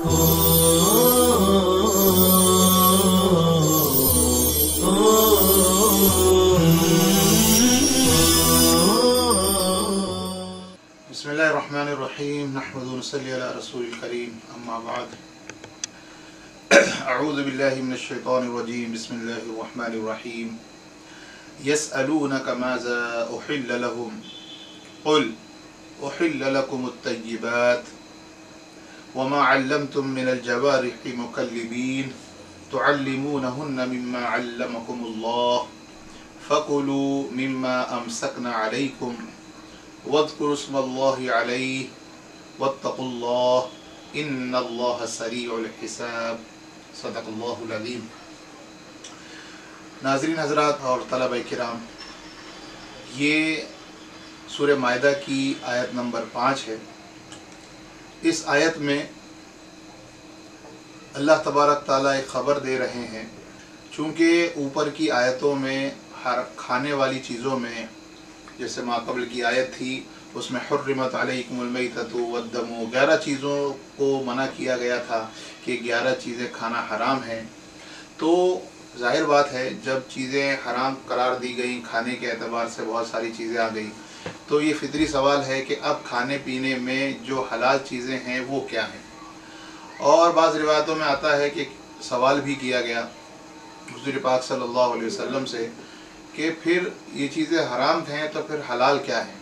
बिस्मिल्लाहिर्रहमानिर्रहीम नहमदुहु व नसल्ली अला रसूलिल करीम अम्मा बाद अऊज़ु बिल्लाहि मिनश शैतानिर रजीम बिस्मिल्लाहिर्रहमानिर्रहीम यसअलूनका माज़ा उहिल्ल लहुम क़ुल उहिल्ल लकुमुत तय्यिबात वमा अल्लमतुम मिनल जवारिहि मुकल्लिबीन तुअल्लिमूनहुन्ना मिम्मा अल्लमकुमुल्लाह फकुलू मिम्मा अमसकना अलैकुम वज़्कुरुस्मल्लाहि अलैहि वत्तक़ुल्लाह इन्नल्लाह सरीउल हिसाब सदक़ल्लाहुल अज़ीम। नाज़रीन हज़रात और तलबा किराम, ये सूरह माइदा की आयत नंबर 5 है। इस आयत में अल्लाह तबारक ताला एक ख़बर दे रहे हैं, चूँकि ऊपर की आयतों में हर खाने वाली चीज़ों में, जैसे माक़बल की आयत थी उसमें हुर्रिमत अलैकुमुल मैततु वद्दमु 11 चीज़ों को मना किया गया था कि 11 चीज़ें खाना हराम हैं। तो ज़ाहिर बात है, जब चीज़ें हराम करार दी गई, खाने के एतबार से बहुत सारी चीज़ें आ गई, तो ये फितरी सवाल है कि अब खाने पीने में जो हलाल चीज़ें हैं वो क्या हैं। और बाज़ रिवायतों में आता है कि सवाल भी किया गया हुज़ूर पाक सल्लल्लाहु अलैहि वसल्लम से कि फिर ये चीज़ें हराम हैं तो फिर हलाल क्या है।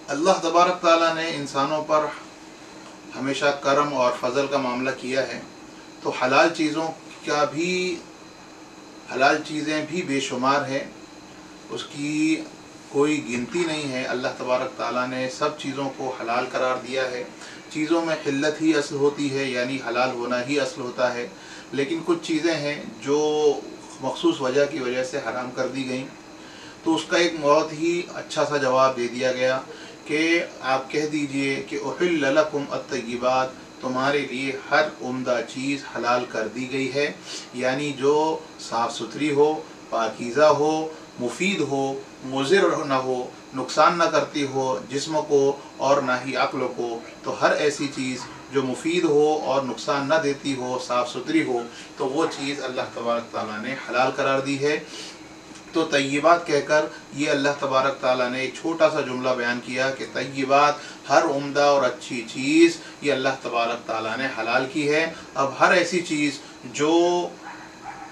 अल्लाह तबारक ताला ने इंसानों पर हमेशा करम और फ़ज़ल का मामला किया है, तो हलाल चीज़ें भी बेशुमार हैं, उसकी कोई गिनती नहीं है। अल्लाह तबारक ताला ने सब चीज़ों को हलाल करार दिया है। चीज़ों में हिल्लत ही असल होती है, यानी हलाल होना ही असल होता है, लेकिन कुछ चीज़ें हैं जो मखसूस वजह की वजह से हराम कर दी गई। तो उसका एक बहुत ही अच्छा सा जवाब दे दिया गया कि आप कह दीजिए कि उहिल्ल लकुम अत-तय्यिबात, तुम्हारे लिए हर उम्दा चीज़ हलाल कर दी गई है, यानी जो साफ़ सुथरी हो, पाकीज़ा हो, मुफीद हो, मुज़िर न हो, नुकसान न करती हो जिस्म को और ना ही अक्ल को। तो हर ऐसी चीज़ जो मुफीद हो और नुकसान न देती हो, साफ़ सुथरी हो, तो वो चीज़ अल्लाह तबारक ताला ने हलाल करार दी है। तो तय्यिबात कहकर ये अल्लाह तबारक ताला ने एक छोटा सा जुमला बयान किया कि तय्यिबात, हर उम्दा और अच्छी चीज़ ये अल्लाह तबारक ताला ने हलाल की है। अब हर ऐसी चीज़ जो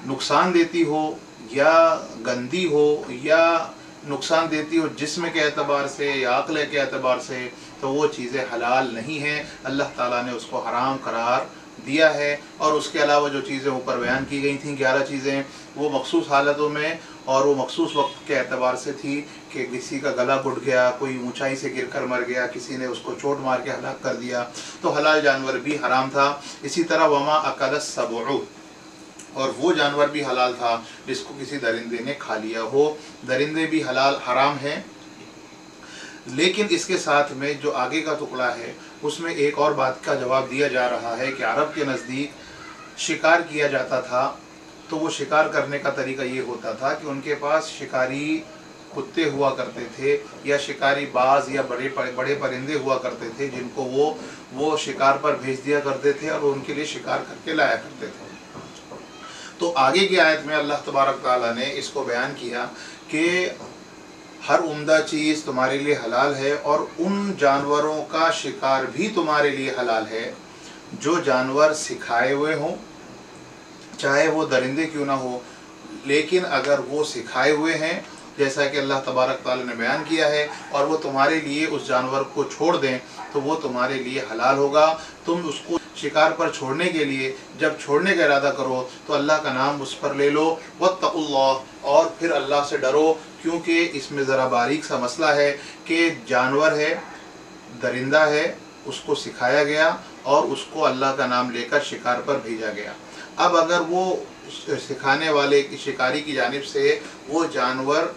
नुकसान देती हो या गंदी हो या नुकसान देती हो जिस्म के एतबार से या अक्ल के एतबार से, तो वो चीज़ें हलाल नहीं हैं, अल्लाह ताला ने उसको हराम करार दिया है। और उसके अलावा जो चीज़ें ऊपर बयान की गई थीं 11 चीज़ें, वो मखसूस हालतों में और वो मखसूस वक्त के एतबार से थी कि किसी का गला घुट गया, कोई ऊंचाई से गिरकर मर गया, किसी ने उसको चोट मार के हलाक कर दिया, तो हलाल जानवर भी हराम था। इसी तरह वमा अकलस सबउ, और वो जानवर भी हलाल था जिसको किसी दरिंदे ने खा लिया हो। दरिंदे भी हलाल हराम हैं। लेकिन इसके साथ में जो आगे का टुकड़ा है उसमें एक और बात का जवाब दिया जा रहा है कि अरब के नज़दीक शिकार किया जाता था, तो वो शिकार करने का तरीका ये होता था कि उनके पास शिकारी कुत्ते हुआ करते थे या शिकारी बाज या बड़े परिंदे हुआ करते थे, जिनको वो शिकार पर भेज दिया करते थे और उनके लिए शिकार करके लाया करते थे। तो आगे की आयत में अल्लाह तबारक ताला ने इसको बयान किया कि हर उम्दा चीज़ तुम्हारे लिए हलाल है और उन जानवरों का शिकार भी तुम्हारे लिए हलाल है जो जानवर सिखाए हुए हों, चाहे वो दरिंदे क्यों ना हो, लेकिन अगर वो सिखाए हुए हैं जैसा कि अल्लाह तबारक ताला ने बयान किया है और वो तुम्हारे लिए उस जानवर को छोड़ दें तो वो तुम्हारे लिए हलाल होगा। तुम उसको शिकार पर छोड़ने के लिए जब छोड़ने का इरादा करो तो अल्लाह का नाम उस पर ले लो, वत्तक़ुल्लाह, और फिर अल्लाह से डरो, क्योंकि इसमें ज़रा बारीक सा मसला है कि जानवर है, दरिंदा है, उसको सिखाया गया और उसको अल्लाह का नाम लेकर शिकार पर भेजा गया। अब अगर वो सिखाने वाले शिकारी की जानिब से वो जानवर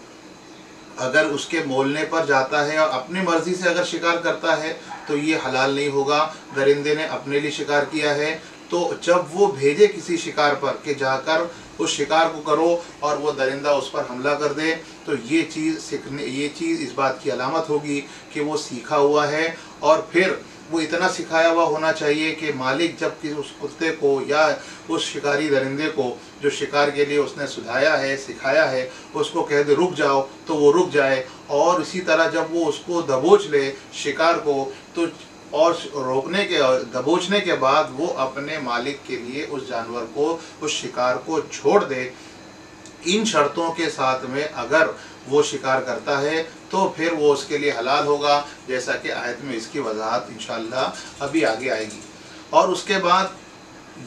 अगर उसके मोलने पर जाता है और अपनी मर्ज़ी से अगर शिकार करता है तो ये हलाल नहीं होगा। दरिंदे ने अपने लिए शिकार किया है, तो जब वो भेजे किसी शिकार पर कि जाकर उस शिकार को करो और वो दरिंदा उस पर हमला कर दे, तो ये चीज़ इस बात की अलामत होगी कि वो सीखा हुआ है और फिर वो इतना सिखाया हुआ होना चाहिए कि मालिक जब कि उस कुत्ते को या उस शिकारी दरिंदे को जो शिकार के लिए उसने सुधाया है, सिखाया है, उसको कह दे रुक जाओ तो वो रुक जाए। और इसी तरह जब वो उसको दबोच ले शिकार को, तो और रोकने के दबोचने के बाद वो अपने मालिक के लिए उस जानवर को, उस शिकार को छोड़ दे। इन शर्तों के साथ में अगर वो शिकार करता है तो फिर वो उसके लिए हलाल होगा, जैसा कि आयत में इसकी वजाहत इंशाअल्लाह अभी आगे आएगी। और उसके बाद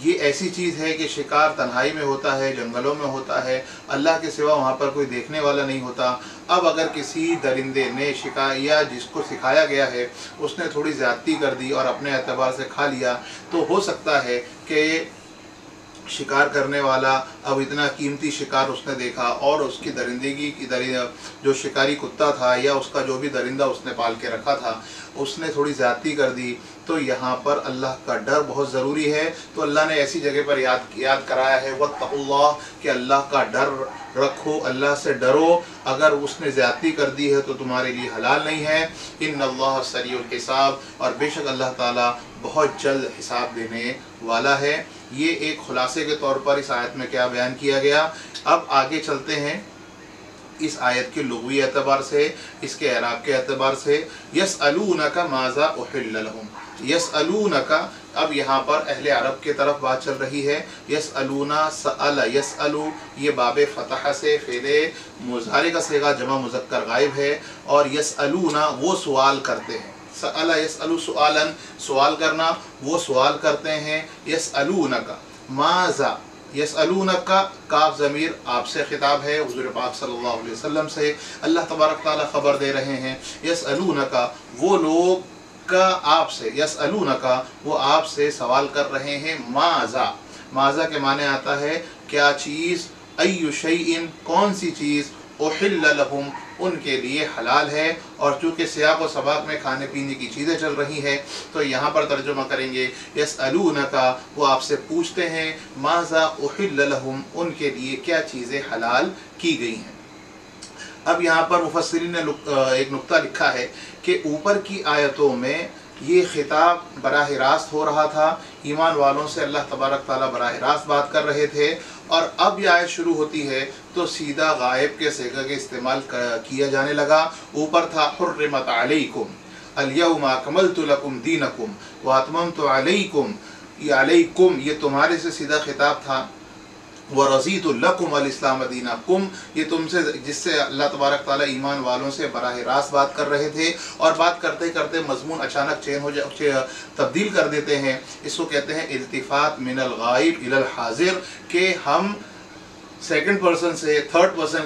ये ऐसी चीज़ है कि शिकार तन्हाई में होता है, जंगलों में होता है, अल्लाह के सिवा वहाँ पर कोई देखने वाला नहीं होता। अब अगर किसी दरिंदे ने शिकार या जिसको सिखाया गया है उसने थोड़ी ज़्यादती कर दी और अपने एतबार से खा लिया, तो हो सकता है कि शिकार करने वाला अब इतना कीमती शिकार उसने देखा और उसकी दरिंदगी की जो शिकारी कुत्ता था या उसका जो भी दरिंदा उसने पाल के रखा था उसने थोड़ी ज़्यादती कर दी। तो यहाँ पर अल्लाह का डर बहुत ज़रूरी है। तो अल्लाह ने ऐसी जगह पर याद कराया है वत्तकुल्लाह, कि अल्लाह का डर रखो, अल्लाह से डरो। अगर उसने ज़्यादती कर दी है तो तुम्हारे लिए हलाल नहीं है। इन्नल्लाह सरीउल हिसाब, और बेशक अल्लाह ताला बहुत जल्द हिसाब देने वाला है। ये एक खुलासे के तौर पर इस आयत में क्या बयान किया गया। अब आगे चलते हैं इस आयत के लुग़वी एतबार से, इसके एराब के एतबार से। यसअलूनका माज़ा उहिल्ल लहुम, यसअलूनका, अब यहाँ पर अहले अरब के तरफ बात चल रही है। यसअलूना, सअल, यसअलू, ये बाबे फतह से फ़ेले मुज़ारे का सेगा जमा मुज़क्कर गायब है। और यसअलूना वो सवाल करते हैं, सअल यसअलु सुआलन, सवाल करना, वो सवाल करते हैं। यसअलूनका माज़ा, यसअलूनका काफ ज़मीर आपसे ख़िताब है, हुज़ूर पाक सल्लल्लाहु अलैहि वसल्लम से अल्लाह तबारक ताला ख़बर दे रहे हैं। यसअलूनका वो लोग का आपसे, यसअलूनका वो आपसे सवाल कर रहे हैं। माज़ा, माज़ा के माने आता है क्या चीज़, अय्यु शैइन कौन सी चीज़, उहिल्ल लहुम उनके लिए हलाल है। और चूँकि सियाक़ व सबाक़ में खाने पीने की चीज़ें चल रही हैं तो यहाँ पर तर्जुमा करेंगे यसअलूनका, वो आपसे पूछते हैं, माज़ा उहिल्ल लहुम उनके लिए क्या चीज़ें हलाल की गई हैं। अब यहाँ पर मुफस्सिरीन ने एक नुक्ता लिखा है कि ऊपर की आयतों में ये खिताब बराह रास्त हो रहा था, ईमान वालों से अल्लाह तबारक ताला बराह रास्त बात कर रहे थे। और अब ये आयत शुरू होती है तो सीधा गायब के सेगा के इस्तेमाल किया जाने लगा। ऊपर था हुर्रिमत अलैकुम अल-यौमा अकमलतु लकुम दीनकुम व अतममतु अलैकुम, ये अलैकुम ये तुम्हारे से सीधा खिताब था। व रज़ीतु लकुम अल-इस्लाम दीनकुम, ये तुमसे, जिससे अल्लाह तबारक ताला ईमान वालों से बराह रास्त बात कर रहे थे। और बात करते करते मजमून अचानक चेंज हो जाए, तब्दील कर देते हैं। इसको कहते हैं इल्तिफ़ात मिनल गायब इलल हाज़िर, कि हम सेकंड पर्सन से थर्ड पर्सन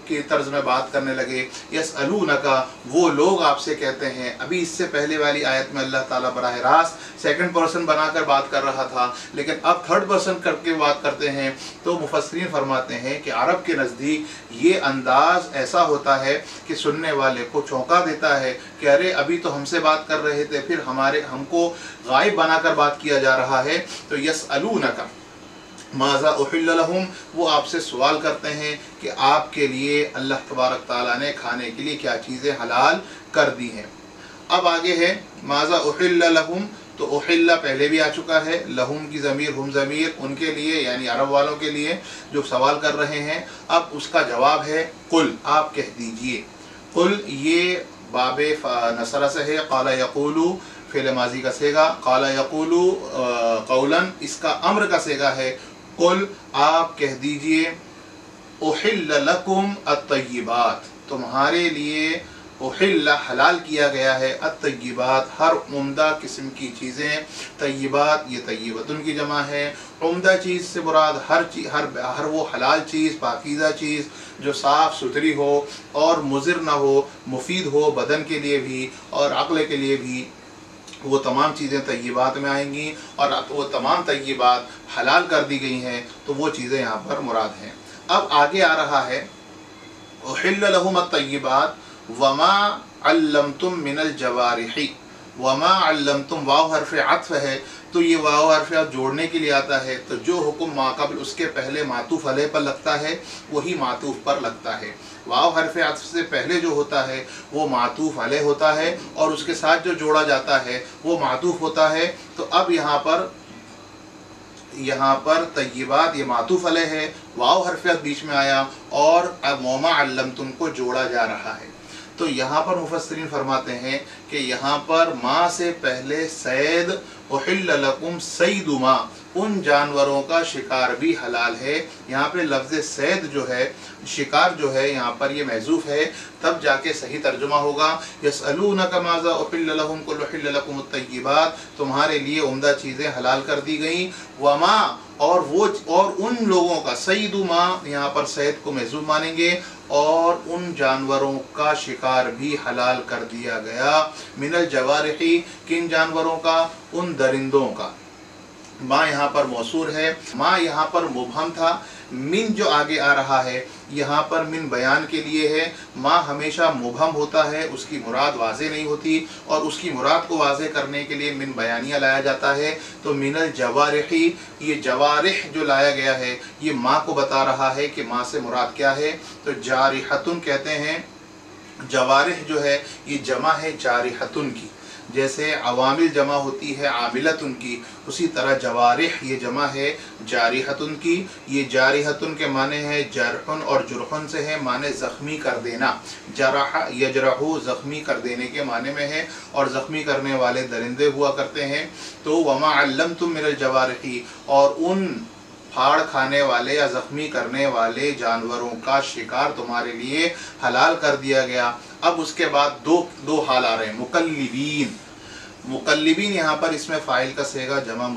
की तर्ज में बात करने लगे। यसअलूनका वो लोग आपसे कहते हैं। अभी इससे पहले वाली आयत में अल्लाह ताला बराह रास्त सेकंड पर्सन बनाकर बात कर रहा था, लेकिन अब थर्ड पर्सन करके बात करते हैं। तो मुफस्सिरीन फरमाते हैं कि अरब के नज़दीक ये अंदाज़ ऐसा होता है कि सुनने वाले को चौंका देता है कि अरे अभी तो हमसे बात कर रहे थे, फिर हमको गायब बनाकर बात किया जा रहा है। तो यसअलूनका माज़ा उहिल्ल लहुम, वो आपसे सवाल करते हैं कि आपके लिए अल्लाह तबारक ताला ने खाने के लिए क्या चीज़ें हलाल कर दी हैं। अब आगे है माज़ा उहिल्ल लहुम, तो उहिल्ला पहले भी आ चुका है, लहुम की ज़मीर हुम ज़मीर उनके लिए यानी अरब वालों के लिए जो सवाल कर रहे हैं। अब उसका जवाब है कुल, आप कह दीजिए। कुल ये बाबे नसरा से है, क़ाला यक़ूलु फ़िल माज़ी का सेगा, क़ाला यक़ूलु क़ौलन इसका अम्र का सेगा है। कुल आप कह दीजिए, उहिल्ल लकुम अत्तय्यिबात तुम्हारे लिए उहिल्ला हलाल किया गया है, अत्तय्यिबात हर उम्दा किस्म की चीज़ें, तय्यिबात ये तय्यिबतुन की जमा है। उम्दा चीज़ से मुराद हर वो हलाल चीज़, पाकीज़ा चीज़ जो साफ़ सुथरी हो और मुज़िर ना हो, मुफीद हो बदन के लिए भी और अक़ल के लिए भी, वो तमाम चीज़ें तय्यिबात में आएंगी। और वो तमाम तय्यिबात हलाल कर दी गई हैं, तो वो चीज़ें यहाँ पर मुराद हैं। अब आगे आ रहा है उहिल्ल लहुम अत्तय्यिबात वमा अल्लमतुम मिनल जवारिही, वमा अल्लमतुम वाव हर्फ़ अत्फ़ है, تو یہ واو حرف عطف جوڑنے کے لیے آتا ہے، تو جو حکم ما قبل اس کے پہلے معطوف علیہ پر لگتا ہے وہی معطوف پر لگتا ہے۔ واو حرف عطف سے پہلے جو ہوتا ہے وہ معطوف علیہ ہوتا ہے، اور اس کے ساتھ جو جوڑا جاتا ہے وہ معطوف ہوتا ہے۔ تو اب یہاں پر طیبات یہ معطوف علیہ ہے، واو حرف عطف بیچ میں آیا، اور اب وما علمتم کو جوڑا جا رہا ہے۔ تو یہاں پر مفسرین فرماتے ہیں کہ یہاں پر ما سے پہلے صید احل لکم صید ما، ان جانوروں کا شکار بھی حلال ہے۔ یہاں پہ لفظ صید جو ہے، شکار جو ہے، یہاں پر یہ محذوف ہے، تب جا کے صحیح ترجمہ ہوگا یسألونک ماذا احل لہم قل احل لکم الطیبات، تمہارے لیے عمدہ چیزیں حلال کر دی گئیں، وما اور ان لوگوں کا، صید ما یہاں پر صید کو محذوف مانیں گے، اور ان جانوروں کا شکار بھی حلال کر دیا گیا، من الجوارح، کن جانوروں کا؟ ان درندوں کا۔ ما یہاں پر موصول ہے، ما یہاں پر مبہم تھا، من جو آگے آ رہا ہے یہاں پر من بیان کے لیے ہے۔ ما ہمیشہ مبہم ہوتا ہے، اس کی مراد واضح نہیں ہوتی، اور اس کی مراد کو واضح کرنے کے لیے من بیانیہ لایا جاتا ہے۔ تو من الجوارح، یہ جوارح جو لایا گیا ہے یہ ما کو بتا رہا ہے کہ ما سے مراد کیا ہے۔ تو جارحتن کہتے ہیں، جوارح جو ہے یہ جمع ہے جارحتن کی، جیسے عوامل جمع ہوتی ہے عاملتن کی، اسی طرح جوارح یہ جمع ہے جارحتن کی۔ یہ جارحتن کے معنی ہے جرحن اور جرحن سے ہے، معنی زخمی کر دینا، جرح یجرحو زخمی کر دینے کے معنی میں ہے، اور زخمی کرنے والے درندے ہوا کرتے ہیں۔ تو وما علمتم من الجوارح، اور ان پھاڑ کھانے والے یا زخمی کرنے والے جانوروں کا شکار تمہارے لیے حلال کر دیا گیا۔ اب اس کے بعد دو حال آ رہے ہیں۔ مقلبین یہاں پر اس میں فاعل کا صیغہ جمع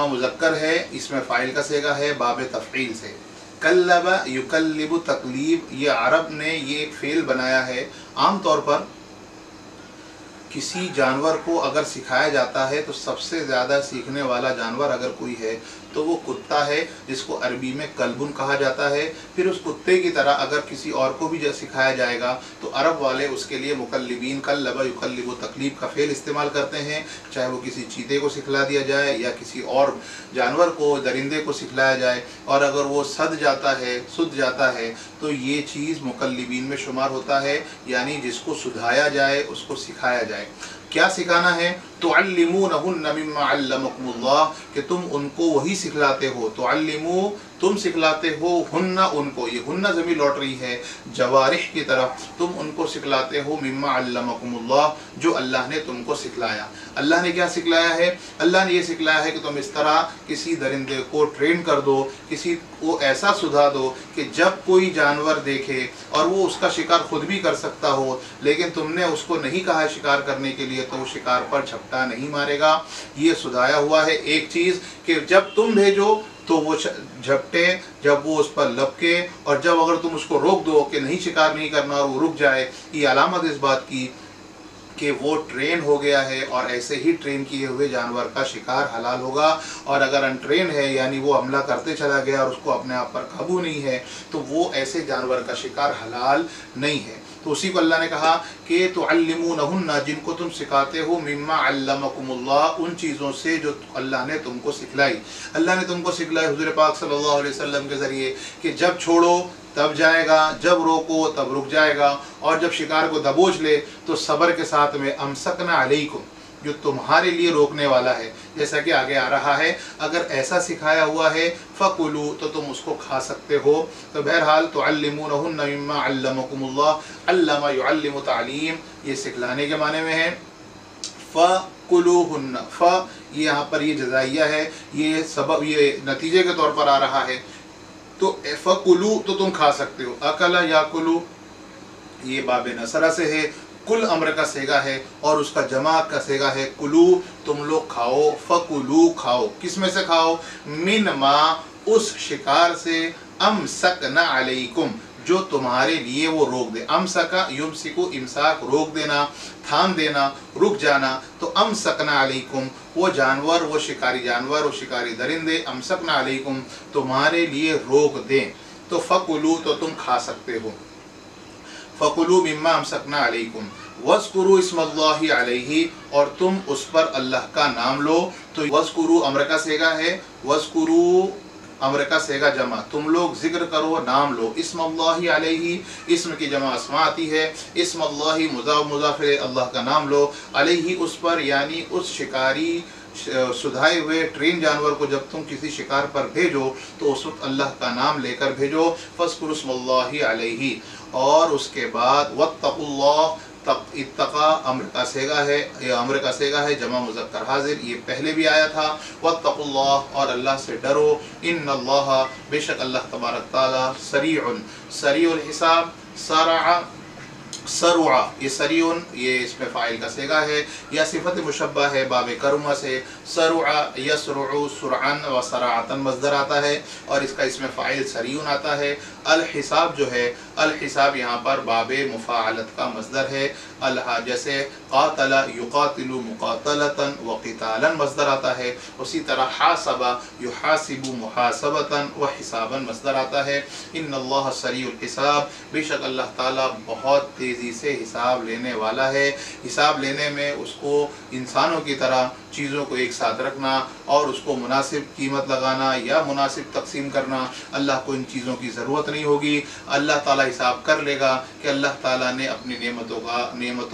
مذکر ہے، اس میں فاعل کا صیغہ ہے باب تفعیل سے۔ قلب یقلب تقلیب، یہ عرب نے یہ ایک فعل بنایا ہے۔ عام طور پر کسی جانور کو اگر سکھایا جاتا ہے تو سب سے زیادہ سیکھنے والا جانور اگر کوئی ہے تو وہ کتا ہے، جس کو عربی میں کلبن کہا جاتا ہے۔ پھر اس کتے کی طرح اگر کسی اور کو بھی سکھایا جائے گا تو عرب والے اس کے لیے مقلبین، قلب یقلب تقلیب کا فعل استعمال کرتے ہیں، چاہے وہ کسی چیتے کو سکھلا دیا جائے یا کسی اور جانور کو، درندے کو سکھلایا جائے، اور اگر وہ سد جاتا ہے تو یہ چیز مقلبین میں شمار ہوتا ہے، یعنی جس کو سدھایا جائے، اس کو سکھایا جائے۔ کیا سکھانا ہے؟ تعلمونہن مما علمکم اللہ، کہ تم ان کو وہی سکھلاتے ہو، تعلمو تم سکھلاتے ہو، ہن ان کو، یہ ہن ضمیر لوٹ رہی ہے جوارح کی طرف، تم ان کو سکھلاتے ہو مما علمکم اللہ، جو اللہ نے تم کو سکھلایا۔ اللہ نے کیا سکھلایا ہے؟ اللہ نے یہ سکھلایا ہے کہ تم اس طرح کسی درندے کو ٹرین کر دو، کسی کو ایسا سدھا دو کہ جب کوئی جانور دیکھے اور وہ اس کا شکار خود بھی کر سکتا ہو، لیکن تم نے اس کو نہیں کہا شکار کرنے کے لیے، تو وہ شکار پر جھپٹا نہیں مارے گا۔ یہ سدھایا ہوا ہے ایک چیز کہ جب تم بھیجو تو وہ جھپٹے، جب وہ اس پر لپکے، اور جب اگر تم اس کو روک دو کہ نہیں شکار نہیں کرنا اور وہ رک جائے، یہ علامت اس بات کی کہ وہ ٹرین ہو گیا ہے، اور ایسے ہی ٹرین کیے ہوئے جانور کا شکار حلال ہوگا۔ اور اگر انٹرین ہے، یعنی وہ حملہ کرتے چلا گیا اور اس کو اپنے آپ پر قابو نہیں ہے، تو وہ ایسے جانور کا شکار حلال نہیں ہے۔ تو اسی کو اللہ نے کہا کہ تعلمونہن، جن کو تم سکھاتے ہو، مما علمکم اللہ، ان چیزوں سے جو اللہ نے تم کو سکھلائی۔ اللہ نے تم کو سکھلائی حضور پاک صلی اللہ علیہ وسلم کے ذریعے کہ جب چھوڑو تب جائے گا، جب روکو تب رک جائے گا، اور جب شکار کو دبوچ لے تو صبر کے ساتھ میں امسکنا علیکم، جو تمہارے لیے روکنے والا ہے، جیسا کہ آگے آ رہا ہے۔ اگر ایسا سکھایا ہوا ہے فَكُلُوا، تو تم اس کو کھا سکتے ہو۔ تو بہرحال تعلمونہن مما علمکم اللہ، علم یعلم تعلیم، یہ سکھلانے کے معنی میں ہے۔ فَكُلُوهُنَّ، یہ یہاں پر یہ جزائیہ ہے، یہ سبب، یہ نتیجے کے طور پر آ رہا ہے۔ تو فَكُلُوا، تو تم کھا سکتے ہو۔ اکلا یاکلو، یہ باب نصرہ سے ہے، کل امر کا صیغہ ہے، اور اس کا جمع کا صیغہ ہے کلو، تم لوگ کھاؤ۔ فَكُلُوا، کھاؤ، کس میں سے کھاؤ؟ من ما، اس شکار سے، امسکنا علیکم، جو تمہارے لیے وہ روک دے۔ امسکا یمسکو، امساک روک دینا، تھام دینا، رک جانا۔ تو امسکنا علیکم، وہ جانور، وہ شکاری جانور، وہ شکاری درندے، امسکنا علیکم، تمہارے لیے روک دیں۔ تو فَكُلُوا، تو تم کھا سکتے ہو۔ फ़कुलू मिम्मा अमसकना अलैकुम वज़कुरू इस्मल्लाहि अलैहि, और तुम उस पर अल्लाह का नाम लो। तो वज़कुरू अम्र का सेगा है, वज़कुरू अम्र का सेगा जमा, तुम लोग जिक्र करो, नाम लो। इस्मल्लाहि अलैहि, इस्म की जमा अस्मा आती है, इस्मल्लाहि मुज़ाफ मुज़ाफ़िर अल्लाह का नाम लो, अलैहि उस पर, यानी उस शिकारी सुधाए हुए ट्रेन जानवर को जब तुम किसी शिकार पर भेजो तो उस वक्त अल्लाह का नाम लेकर भेजो। फ़ज़कुरू इस्मल्लाहि अलैहि, और उसके बाद वत्तक़ुल्लाह, इत्तक़ा अम्र का सेगा है, यह अम्र का सेगा है जमा मुज़क्कर हाजिर, ये पहले भी आया था। वत्तक़ुल्लाह, और अल्लाह से डरो। इन्नल्लाह, बेशक अल्लाह तबारक ताला, सरीउल हिसाब, सरआ सरुआ, ये सरीउन, ये इसमें फ़ाइल का सेगा है, या सिफ़त मुशब्बा है बाब करुमा से। सरुआ यसरुउ सुरअन व सराअतन मज़दर आता है, और इसका इसमें फ़ाइल सरीउन आता है। अल हिसाब जो है, अल हिसाब यहाँ पर बाब मुफ़ाअलत का मज़दर है। अल, जैसे क़ातला युक़ातिलु मुक़ातलतन व क़ितालन मज़दर आता है, उसी तरह हासबा युहासिबु मुहासबतन व हिसाबन मज़दर आता है। इन्नल्लाह सरीउल हिसाब, बेशक अल्लाह ताला बहुत तेज़ी से हिसाब लेने वाला है। हिसाब लेने में उसको इंसानों की तरह चीज़ों को एक साथ रखना और उसको मुनासिब कीमत लगाना या मुनासिब तकसीम करना, अल्लाह को इन चीज़ों की ज़रूरत नहीं होगी। अल्लाह ताला हिसाब कर लेगा कि अल्लाह ताला ने अपनी नेमतों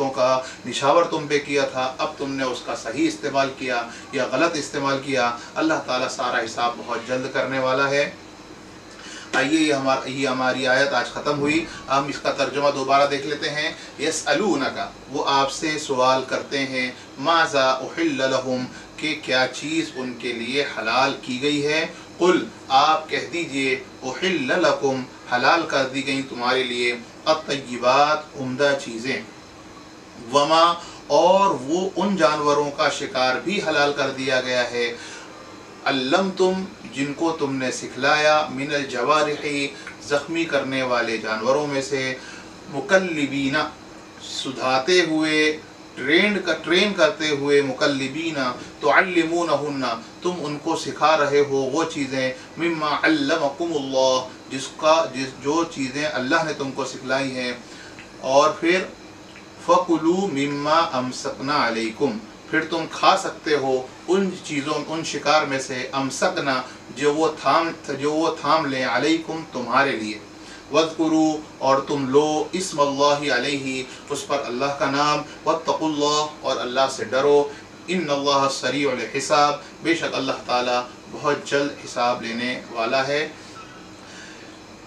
का निशावर तुम पे किया था, अब तुमने उसका सही इस्तेमाल किया या गलत इस्तेमाल किया। अल्लाह ताला सारा हिसाब बहुत जल्द करने वाला है। आइए ये हमारी आयत आज ख़त्म हुई। हम इसका तर्जुमा दोबारा देख लेते हैं। यसअलूनका, वो आपसे सवाल करते हैं, माज़ा उहिल्ल लहुम, कि क्या चीज़ उनके लिए हलाल की गई है। कुल, आप कह दीजिए, उहिल्ल लकुम, हलाल कर दी गई तुम्हारे लिए, अत्तय्यिबात, उम्दा चीज़ें, वमा, और वो उन जानवरों का शिकार भी हलाल कर दिया गया है, अल्लम तुम, जिनको तुमने सिखलाया, मिनल जवारिही, ज़ख्मी करने वाले जानवरों में से, मुकल्लिबीना, सुधाते हुए, ट्रेन करते हुए, मुकल्लिबीना तुअल्लिमूनहुन्ना, तुम उनको सिखा रहे हो वो चीज़ें, मिम्मा अल्लमकुमुल्लाह, जो चीज़ें अल्लाह ने तुमको सिखलाई हैं। और फिर फ़कुलू मिम्मा अमसकना अलैकुम, फिर तुम खा सकते हो उन चीज़ों, उन शिकार में से, अमसकना, जो वो थाम लें, अलैकुम, तुम्हारे लिए, वज़कुरू, और तुम लो, इस्मल्लाहि अलैहि, उस पर अल्लाह का नाम, वत्तक़ुल्लाह, और अल्लाह से डरो। इन्नल्लाह सरीउल हिसाब, बेशक अल्लाह ताला बहुत जल्द हिसाब लेने वाला है।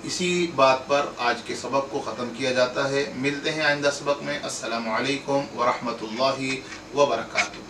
इसी बात पर आज के सबक को ख़त्म किया जाता है। मिलते हैं आइंदा सबक में। अस्सलामु अलैकुम व रहमतुल्लाहि व बरकातुहू।